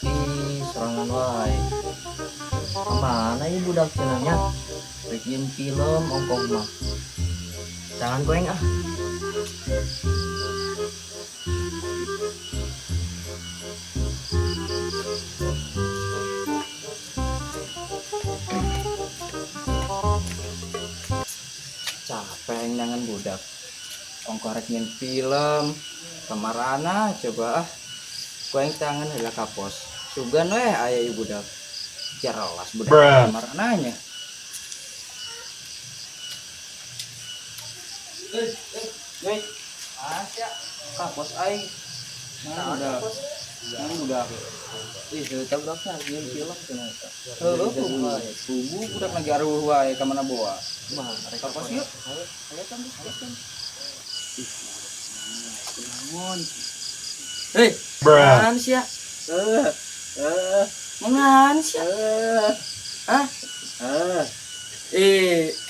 serangan wae. Kemana ya budak cenanya? Bikin film ongkong mah. Jangan goeng ah. Capek jangan budak. Ongkorek nyen film. Kemarana coba ah. Goeng tangan heula kapos. Sugan we aya ieu budak. Jelas budak kemarananya. Hei, Asya, kapos aing. Nah, udah. Ih, tabrakna jeung film ternyata. Heueuh, kubu budak lagi aruh wae ka mana boa. Mah, kapos yuk. Ayo kan. Ih, namun. Hei, mangan sia. Mangan sia. Hah?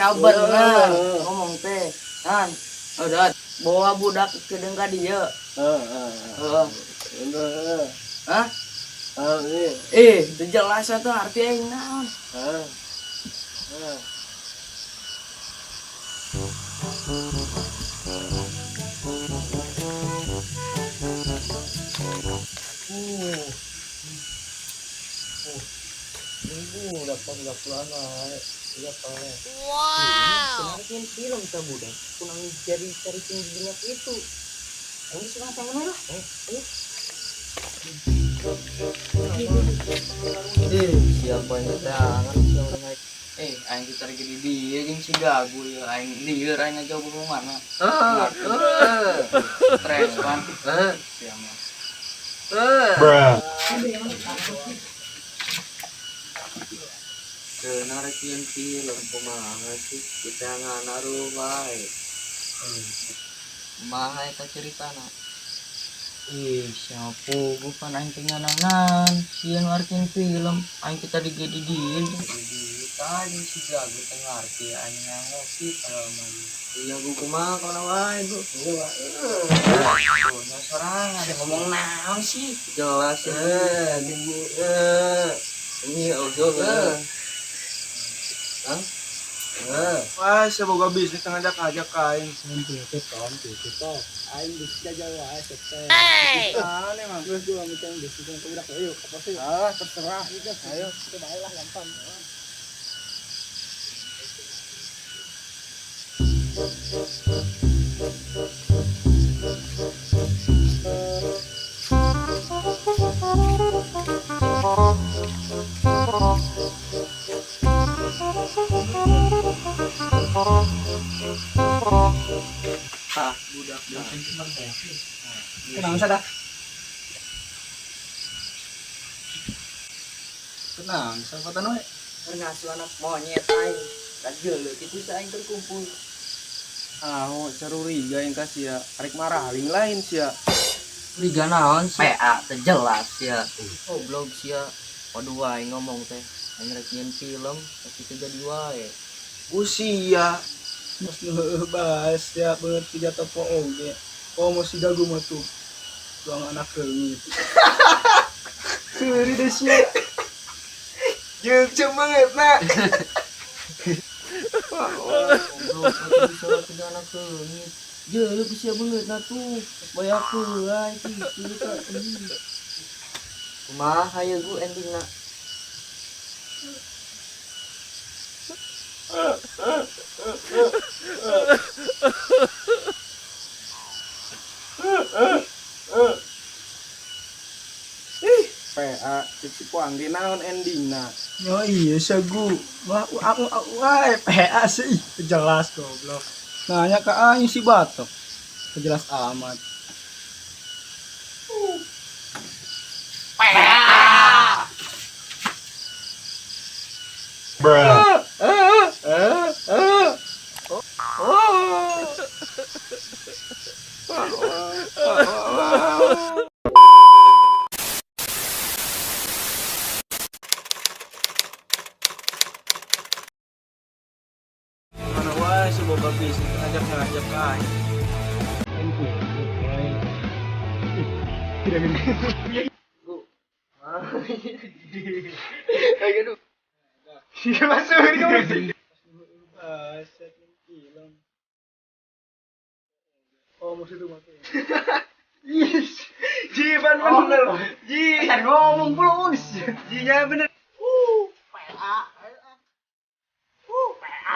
Kabar ngomong teh. Han, udah bawa budak ke dengka dia. Hah? Itu jelas tuh artinya naon. Udah pulang wow. Kemarin film budak kurang cari tingginya itu. Ini sudah sama lah. Siapa yang tangan siapa naik? Aing kita lagi di dia jeung si gagu ya. Aing lieur aing aja burung mana. Stres kan. Siapa? Narakin film kumaha sih kita nganaruh wae. Kumaha eta ceritana? Siapa bukan aing teh ngananan, sieun ngartin film, aing kita digedidiin. Tadi si gagu teh ngarti aing ngopi pengalaman. Iya gua kumaha kana wae gua. Nya sorangan ada ngomong naon sih? Jelas ini audio Wah, saya boga bisnis ngajak aing. Aing bisa jaga wae teh. Nah, emang Terus gua ngeceng bisnis ke budak ayo apa sih? terserah. Ayo, kita baiklah gampang. Budak. Kenang sadah. Tenang, siapa we? ngasuh anak monyet aing. Kageuleuh kitu aing terkumpul. Caruriga yang kasih ya. Arek maraling lain sia. Liga naon sih? PA teh jelas ya. Goblok sia. Waduh wae ngomong teh. Aing rek nyen film tapi teu jadi wae. Usia. Mas bahas ya bener tiga topo oge. Masih gagu mah tuh. Tuang anak keungit. Keuri deh sia. Jeung banget nak. Goblok bisa tiga anak keungit. Jeuleuh bisa beungeutna tuh. Baya keulai kitu teh. Kumaha ya gu endingna? PA cek kuang di naon endingna. Oh iya sagu. Wah, PA sih jelas goblok. Nanya ke aing si batok. Jelas amat. Mana wae semoga bisa ngajak aing. Tidak gini. Kayak gitu. Masuk ini kamu. Aset hilang. Oh, maksud itu mati. Ji ban bener. Ji. Kan ngomong plus. Ji-nya bener. PA. PA.